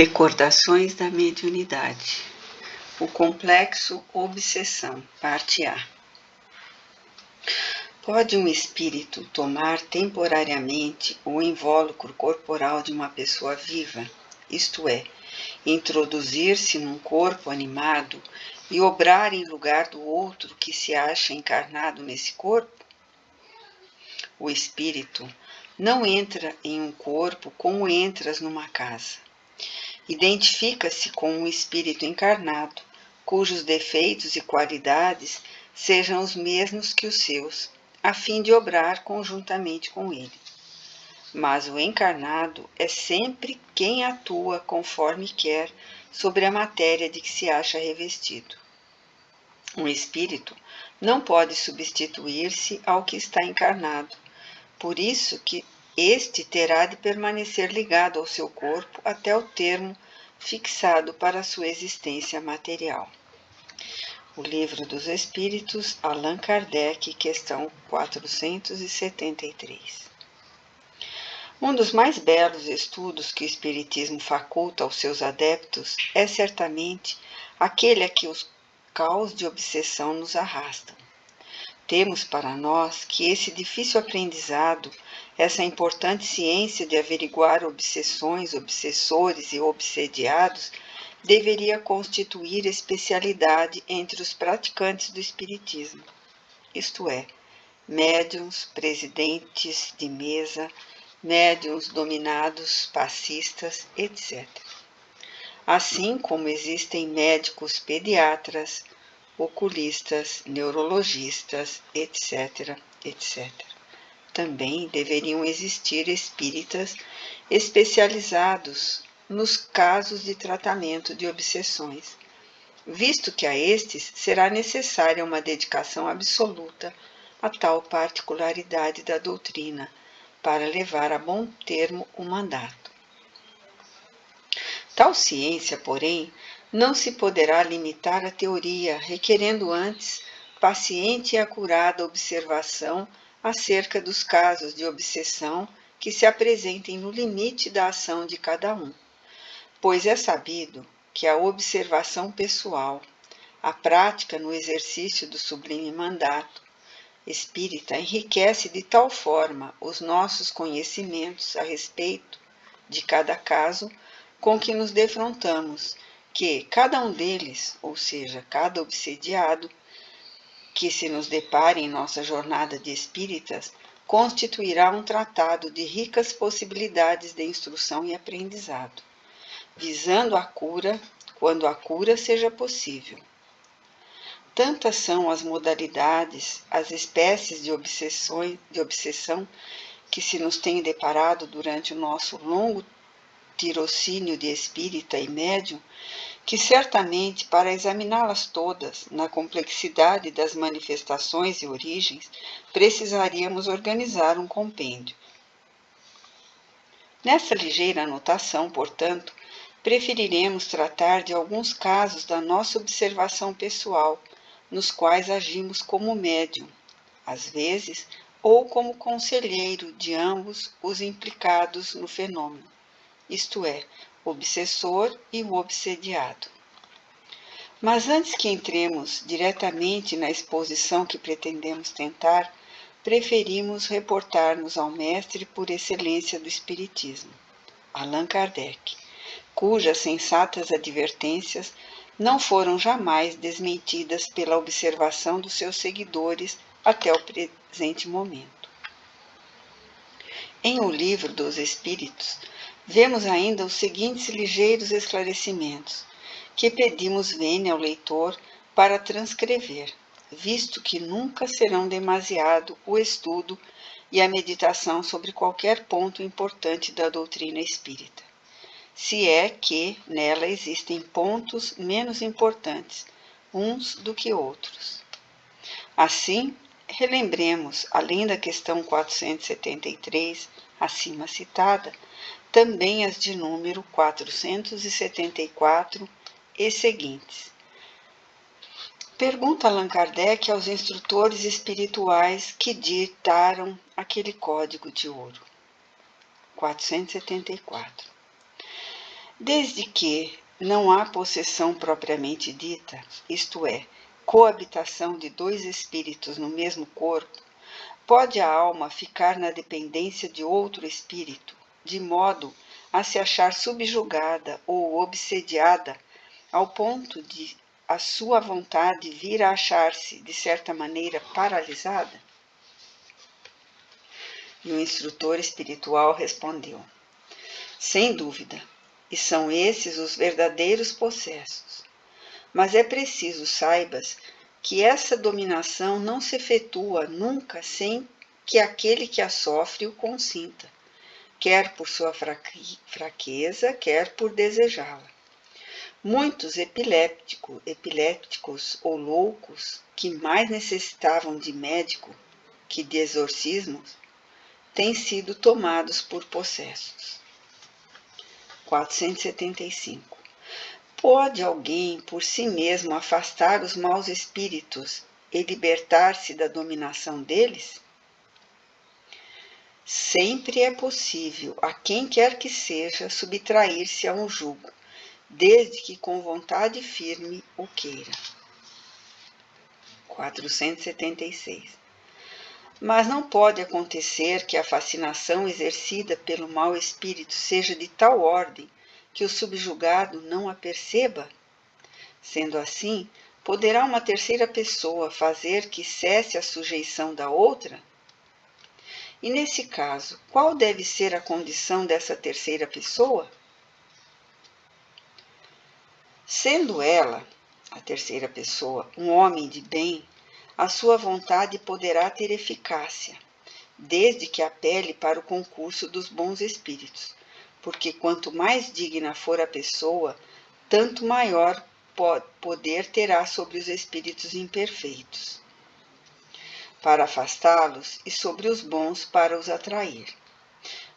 Recordações da mediunidade. O complexo obsessão, parte A. Pode um espírito tomar temporariamente o invólucro corporal de uma pessoa viva, isto é, introduzir-se num corpo animado e obrar em lugar do outro que se acha encarnado nesse corpo? O espírito não entra em um corpo como entras numa casa. Identifica-se com um espírito encarnado, cujos defeitos e qualidades sejam os mesmos que os seus, a fim de obrar conjuntamente com ele. Mas o encarnado é sempre quem atua conforme quer sobre a matéria de que se acha revestido. Um espírito não pode substituir-se ao que está encarnado, por isso que este terá de permanecer ligado ao seu corpo até o termo fixado para a sua existência material. O Livro dos Espíritos, Allan Kardec, questão 473. Um dos mais belos estudos que o Espiritismo faculta aos seus adeptos é certamente aquele a que os caos de obsessão nos arrastam. Temos para nós que esse difícil aprendizado, essa importante ciência de averiguar obsessões, obsessores e obsediados, deveria constituir especialidade entre os praticantes do espiritismo, isto é, médiuns, presidentes de mesa, médiuns dominados, passistas, etc. Assim como existem médicos pediatras, oculistas, neurologistas, etc., etc. Também deveriam existir espíritas especializados nos casos de tratamento de obsessões, visto que a estes será necessária uma dedicação absoluta a tal particularidade da doutrina para levar a bom termo o mandato. Tal ciência, porém, não se poderá limitar à teoria, requerendo antes paciente e acurada observação acerca dos casos de obsessão que se apresentem no limite da ação de cada um, pois é sabido que a observação pessoal, a prática no exercício do sublime mandato espírita enriquece de tal forma os nossos conhecimentos a respeito de cada caso com que nos defrontamos, que cada um deles, ou seja, cada obsediado, que se nos depare em nossa jornada de espíritas, constituirá um tratado de ricas possibilidades de instrução e aprendizado, visando a cura, quando a cura seja possível. Tantas são as modalidades, as espécies de obsessão que se nos tem deparado durante o nosso longo tirocínio de espírita e médium, que certamente, para examiná-las todas, na complexidade das manifestações e origens, precisaríamos organizar um compêndio. Nessa ligeira anotação, portanto, preferiremos tratar de alguns casos da nossa observação pessoal, nos quais agimos como médium, às vezes, ou como conselheiro de ambos os implicados no fenômeno, isto é, o obsessor e o obsediado. Mas antes que entremos diretamente na exposição que pretendemos tentar, preferimos reportar-nos ao mestre por excelência do Espiritismo, Allan Kardec, cujas sensatas advertências não foram jamais desmentidas pela observação dos seus seguidores até o presente momento. Em O Livro dos Espíritos, vemos ainda os seguintes ligeiros esclarecimentos, que pedimos vênia ao leitor para transcrever, visto que nunca serão demasiado o estudo e a meditação sobre qualquer ponto importante da doutrina espírita, se é que nela existem pontos menos importantes, uns do que outros. Assim, relembremos, além da questão 473, acima citada, também as de número 474 e seguintes. Pergunta Allan Kardec aos instrutores espirituais que ditaram aquele código de ouro. 474. Desde que não há possessão propriamente dita, isto é, coabitação de dois espíritos no mesmo corpo, pode a alma ficar na dependência de outro espírito, de modo a se achar subjugada ou obsediada, ao ponto de a sua vontade vir a achar-se, de certa maneira, paralisada? E o instrutor espiritual respondeu: sem dúvida, e são esses os verdadeiros possessos. Mas é preciso saibas que essa dominação não se efetua nunca sem que aquele que a sofre o consinta, quer por sua fraqueza, quer por desejá-la. Muitos epilépticos ou loucos, que mais necessitavam de médico que de exorcismos, têm sido tomados por possessos. 475. Pode alguém por si mesmo afastar os maus espíritos e libertar-se da dominação deles? Sempre é possível a quem quer que seja subtrair-se a um jugo, desde que com vontade firme o queira. 476. Mas não pode acontecer que a fascinação exercida pelo mau espírito seja de tal ordem que o subjugado não a perceba? Sendo assim, poderá uma terceira pessoa fazer que cesse a sujeição da outra? E nesse caso, qual deve ser a condição dessa terceira pessoa? Sendo ela, a terceira pessoa, um homem de bem, a sua vontade poderá ter eficácia, desde que apele para o concurso dos bons espíritos, porque quanto mais digna for a pessoa, tanto maior poder terá sobre os espíritos imperfeitos, para afastá-los, e sobre os bons para os atrair.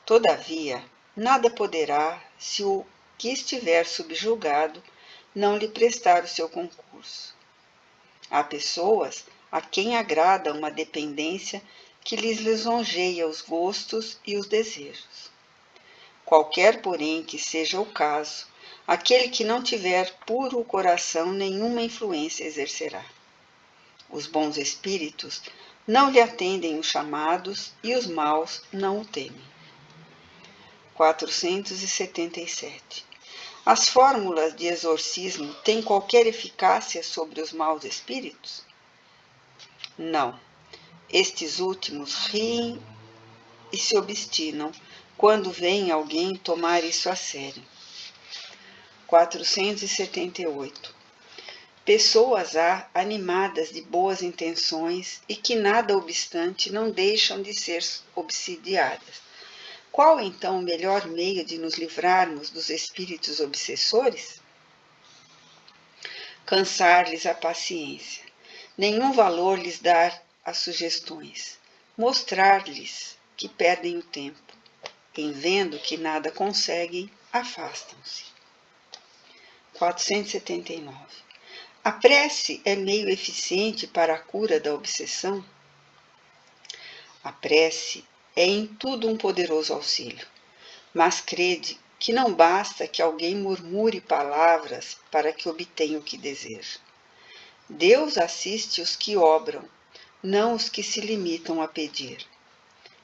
Todavia, nada poderá, se o que estiver subjugado não lhe prestar o seu concurso. Há pessoas a quem agrada uma dependência que lhes lisonjeia os gostos e os desejos. Qualquer, porém, que seja o caso, aquele que não tiver puro o coração nenhuma influência exercerá. Os bons espíritos não lhe atendem os chamados e os maus não o temem. 477. As fórmulas de exorcismo têm qualquer eficácia sobre os maus espíritos? Não. Estes últimos riem e se obstinam quando veem alguém tomar isso a sério. 478. Pessoas há animadas de boas intenções e que, nada obstante, não deixam de ser obsidiadas. Qual então o melhor meio de nos livrarmos dos espíritos obsessores? Cansar-lhes a paciência. Nenhum valor lhes dar as sugestões. Mostrar-lhes que perdem o tempo. Em vendo que nada conseguem, afastam-se. 479. A prece é meio eficiente para a cura da obsessão? A prece é em tudo um poderoso auxílio, mas crede que não basta que alguém murmure palavras para que obtenha o que deseja. Deus assiste os que obram, não os que se limitam a pedir.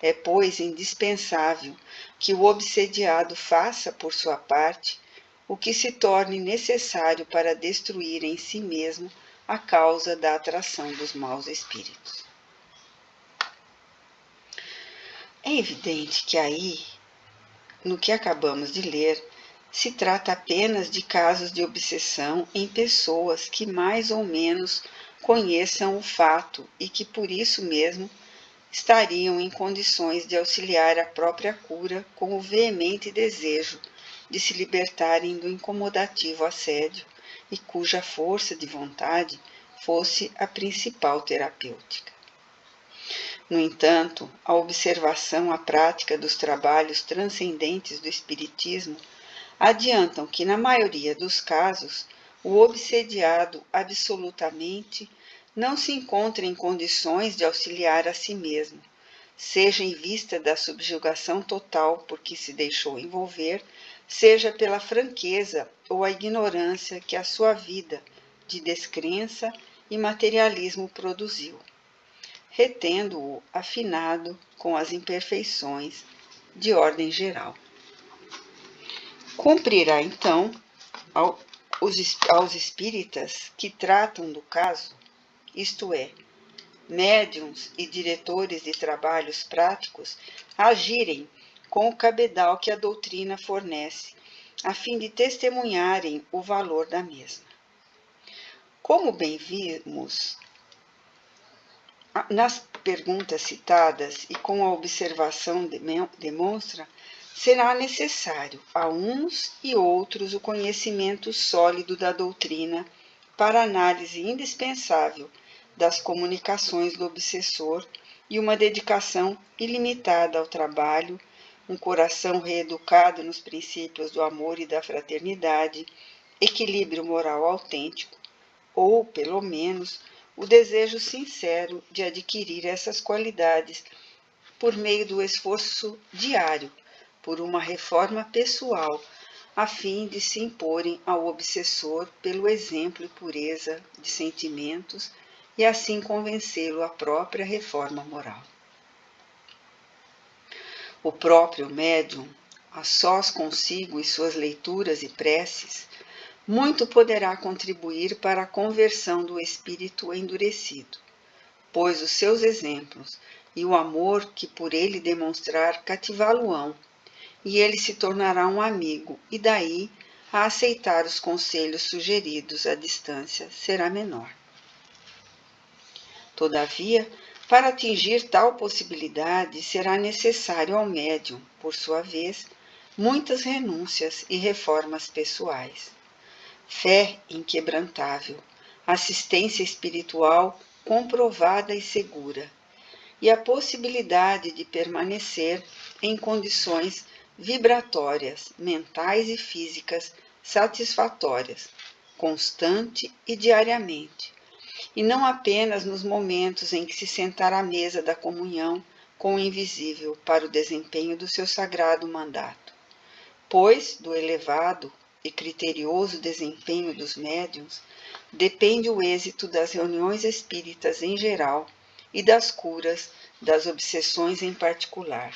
É, pois, indispensável que o obsediado faça, por sua parte, o que se torne necessário para destruir em si mesmo a causa da atração dos maus espíritos. É evidente que aí, no que acabamos de ler, se trata apenas de casos de obsessão em pessoas que mais ou menos conheçam o fato e que por isso mesmo estariam em condições de auxiliar a própria cura com o veemente desejo de se libertarem do incomodativo assédio e cuja força de vontade fosse a principal terapêutica. No entanto, a observação à prática dos trabalhos transcendentes do Espiritismo adiantam que, na maioria dos casos, o obsediado absolutamente não se encontra em condições de auxiliar a si mesmo, seja em vista da subjugação total por que se deixou envolver, seja pela franqueza ou a ignorância que a sua vida de descrença e materialismo produziu, retendo-o afinado com as imperfeições de ordem geral. Cumprirá, então, aos espíritas que tratam do caso, isto é, médiuns e diretores de trabalhos práticos, agirem com o cabedal que a doutrina fornece, a fim de testemunharem o valor da mesma. Como bem vimos nas perguntas citadas e com a observação demonstra, será necessário a uns e outros o conhecimento sólido da doutrina para análise indispensável das comunicações do obsessor e uma dedicação ilimitada ao trabalho, um coração reeducado nos princípios do amor e da fraternidade, equilíbrio moral autêntico, ou, pelo menos, o desejo sincero de adquirir essas qualidades por meio do esforço diário, por uma reforma pessoal, a fim de se imporem ao obsessor pelo exemplo e pureza de sentimentos e assim convencê-lo à própria reforma moral. O próprio médium, a sós consigo e suas leituras e preces, muito poderá contribuir para a conversão do espírito endurecido, pois os seus exemplos e o amor que por ele demonstrar cativá-lo-ão, e ele se tornará um amigo, e daí a aceitar os conselhos sugeridos à distância será menor. Todavia, para atingir tal possibilidade, será necessário ao médium, por sua vez, muitas renúncias e reformas pessoais. Fé inquebrantável, assistência espiritual comprovada e segura, e a possibilidade de permanecer em condições vibratórias, mentais e físicas satisfatórias, constante e diariamente, e não apenas nos momentos em que se sentar à mesa da comunhão com o invisível para o desempenho do seu sagrado mandato, pois do elevado e criterioso desempenho dos médiuns depende o êxito das reuniões espíritas em geral e das curas das obsessões em particular.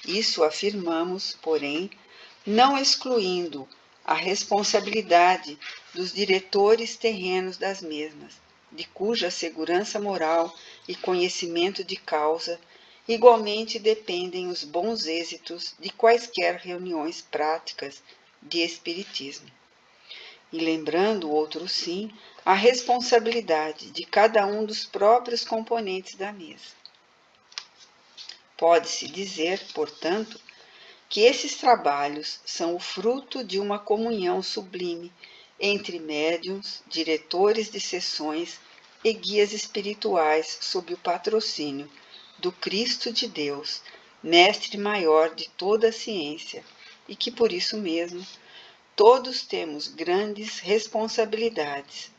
Isso afirmamos, porém, não excluindo a responsabilidade dos diretores terrenos das mesmas, de cuja segurança moral e conhecimento de causa igualmente dependem os bons êxitos de quaisquer reuniões práticas de espiritismo. E lembrando outro sim, a responsabilidade de cada um dos próprios componentes da mesa. Pode-se dizer, portanto, que esses trabalhos são o fruto de uma comunhão sublime entre médiuns, diretores de sessões e guias espirituais sob o patrocínio do Cristo de Deus, mestre maior de toda a ciência, e que por isso mesmo todos temos grandes responsabilidades.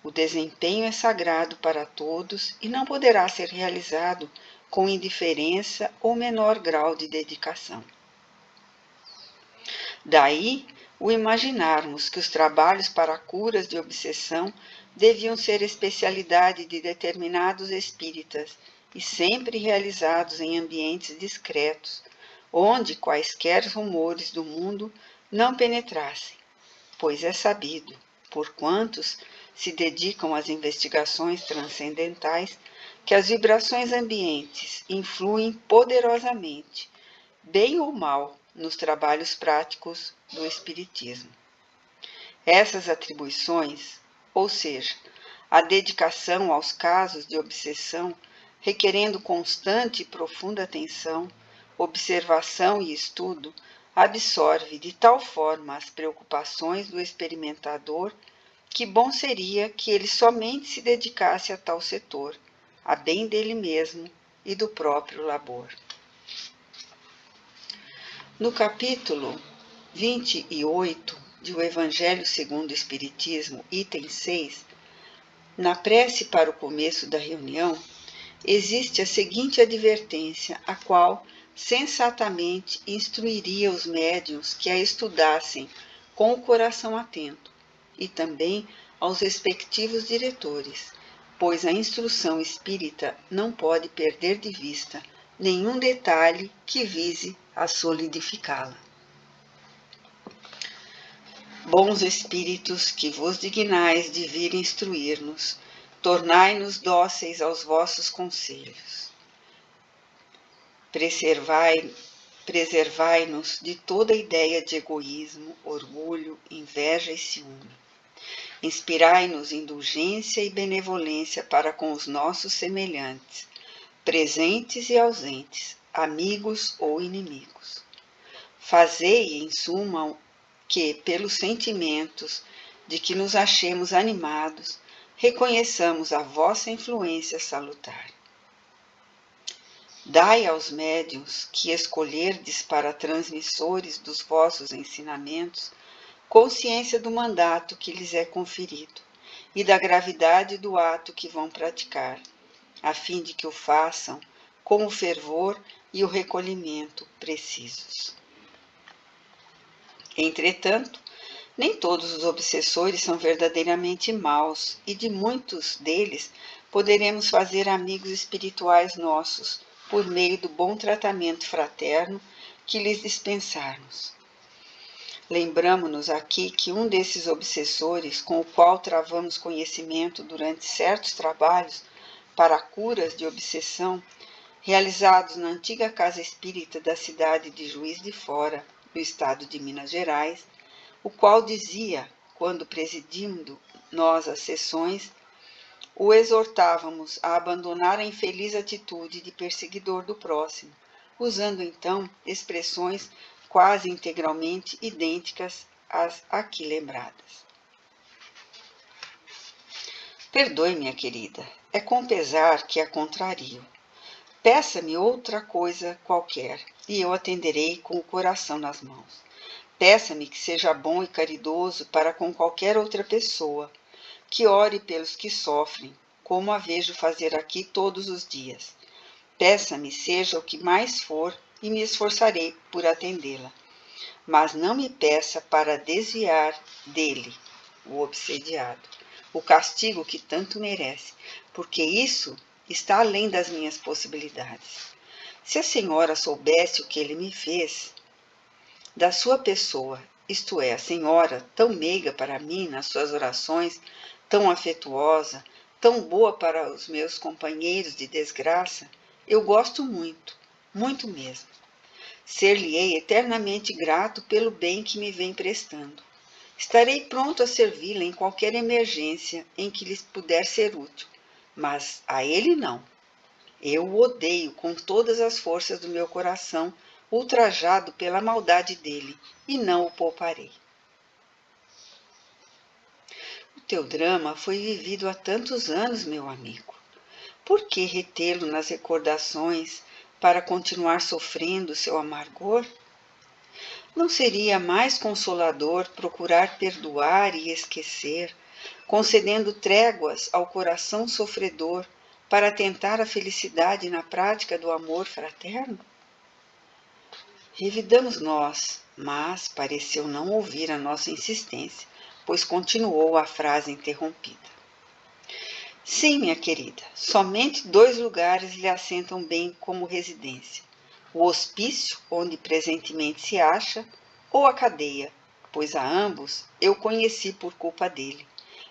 O desempenho é sagrado para todos e não poderá ser realizado com indiferença ou menor grau de dedicação. Daí o imaginarmos que os trabalhos para curas de obsessão deviam ser especialidade de determinados espíritas e sempre realizados em ambientes discretos, onde quaisquer rumores do mundo não penetrassem, pois é sabido, por quantos se dedicam às investigações transcendentais, que as vibrações ambientes influem poderosamente, bem ou mal, nos trabalhos práticos do Espiritismo. Essas atribuições, ou seja, a dedicação aos casos de obsessão, requerendo constante e profunda atenção, observação e estudo, absorve de tal forma as preocupações do experimentador que bom seria que ele somente se dedicasse a tal setor, a bem dele mesmo e do próprio labor. No capítulo 28 de O Evangelho segundo o Espiritismo, item 6, na prece para o começo da reunião, existe a seguinte advertência, a qual sensatamente instruiria os médiuns que a estudassem com o coração atento, e também aos respectivos diretores, pois a instrução espírita não pode perder de vista nenhum detalhe que vise a solidificá-la. Bons espíritos, que vos dignais de vir instruir-nos, tornai-nos dóceis aos vossos conselhos. Preservai-nos de toda ideia de egoísmo, orgulho, inveja e ciúme. Inspirai-nos indulgência e benevolência para com os nossos semelhantes, presentes e ausentes, amigos ou inimigos. Fazei, em suma, que, pelos sentimentos de que nos achemos animados, reconheçamos a vossa influência salutar. Dai aos médiuns que escolherdes para transmissores dos vossos ensinamentos consciência do mandato que lhes é conferido e da gravidade do ato que vão praticar, a fim de que o façam com o fervor e o recolhimento precisos. Entretanto, nem todos os obsessores são verdadeiramente maus, e de muitos deles poderemos fazer amigos espirituais nossos, por meio do bom tratamento fraterno que lhes dispensarmos. Lembramo-nos aqui que um desses obsessores, com o qual travamos conhecimento durante certos trabalhos para curas de obsessão, realizados na antiga casa espírita da cidade de Juiz de Fora, no estado de Minas Gerais, o qual dizia, quando presidindo nós as sessões, o exortávamos a abandonar a infeliz atitude de perseguidor do próximo, usando então expressões quase integralmente idênticas às aqui lembradas. Perdoe, minha querida, é com pesar que a contrario. Peça-me outra coisa qualquer, e eu atenderei com o coração nas mãos. Peça-me que seja bom e caridoso para com qualquer outra pessoa, que ore pelos que sofrem, como a vejo fazer aqui todos os dias. Peça-me seja o que mais for, e me esforçarei por atendê-la. Mas não me peça para desviar dele, o obsediado, o castigo que tanto merece, porque isso está além das minhas possibilidades. Se a senhora soubesse o que ele me fez, da sua pessoa, isto é, a senhora, tão meiga para mim nas suas orações, tão afetuosa, tão boa para os meus companheiros de desgraça, eu gosto muito, muito mesmo. Ser-lhe-ei eternamente grato pelo bem que me vem prestando. Estarei pronto a servi-la em qualquer emergência em que lhes puder ser útil, mas a ele não. Eu o odeio com todas as forças do meu coração, ultrajado pela maldade dele, e não o pouparei. O teu drama foi vivido há tantos anos, meu amigo. Por que retê-lo nas recordações para continuar sofrendo seu amargor? Não seria mais consolador procurar perdoar e esquecer, concedendo tréguas ao coração sofredor para tentar a felicidade na prática do amor fraterno? Revidamos nós, mas pareceu não ouvir a nossa insistência, pois continuou a frase interrompida. Sim, minha querida, somente 2 lugares lhe assentam bem como residência: o hospício, onde presentemente se acha, ou a cadeia, pois a ambos eu conheci por culpa dele.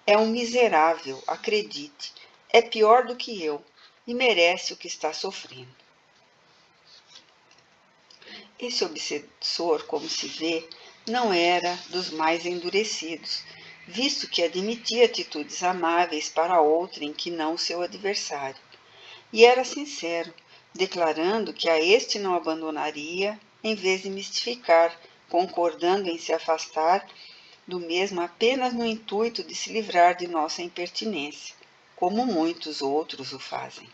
É um miserável, acredite, é pior do que eu e merece o que está sofrendo. Esse obsessor, como se vê, não era dos mais endurecidos, visto que admitia atitudes amáveis para outrem que não o seu adversário, e era sincero, declarando que a este não abandonaria, em vez de mistificar, concordando em se afastar do mesmo apenas no intuito de se livrar de nossa impertinência, como muitos outros o fazem.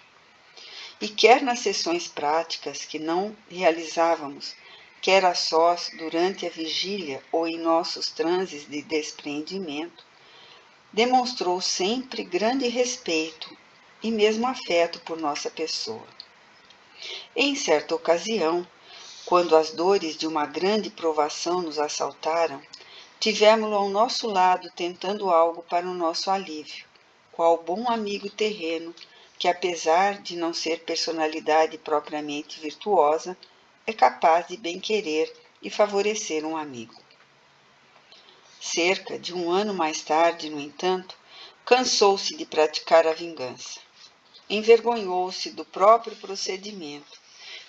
E quer nas sessões práticas que não realizávamos, quer a sós durante a vigília ou em nossos transes de despreendimento, demonstrou sempre grande respeito e mesmo afeto por nossa pessoa. Em certa ocasião, quando as dores de uma grande provação nos assaltaram, tivemo-lo ao nosso lado tentando algo para o nosso alívio, qual bom amigo terreno que, apesar de não ser personalidade propriamente virtuosa, é capaz de bem-querer e favorecer um amigo. Cerca de um ano mais tarde, no entanto, cansou-se de praticar a vingança. Envergonhou-se do próprio procedimento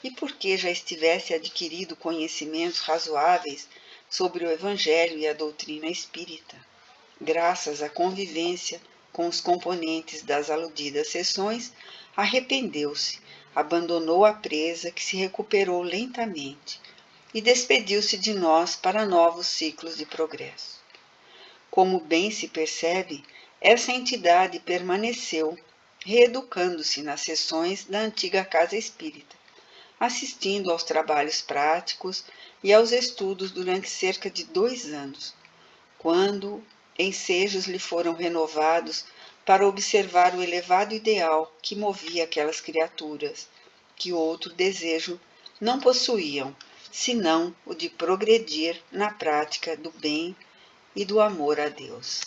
e, porque já estivesse adquirido conhecimentos razoáveis sobre o Evangelho e a doutrina espírita, graças à convivência com os componentes das aludidas sessões, arrependeu-se, abandonou a presa que se recuperou lentamente e despediu-se de nós para novos ciclos de progresso. Como bem se percebe, essa entidade permaneceu, reeducando-se nas sessões da antiga casa espírita, assistindo aos trabalhos práticos e aos estudos durante cerca de 2 anos, quando ensejos lhe foram renovados para observar o elevado ideal que movia aquelas criaturas, que outro desejo não possuíam, senão o de progredir na prática do bem e do amor a Deus.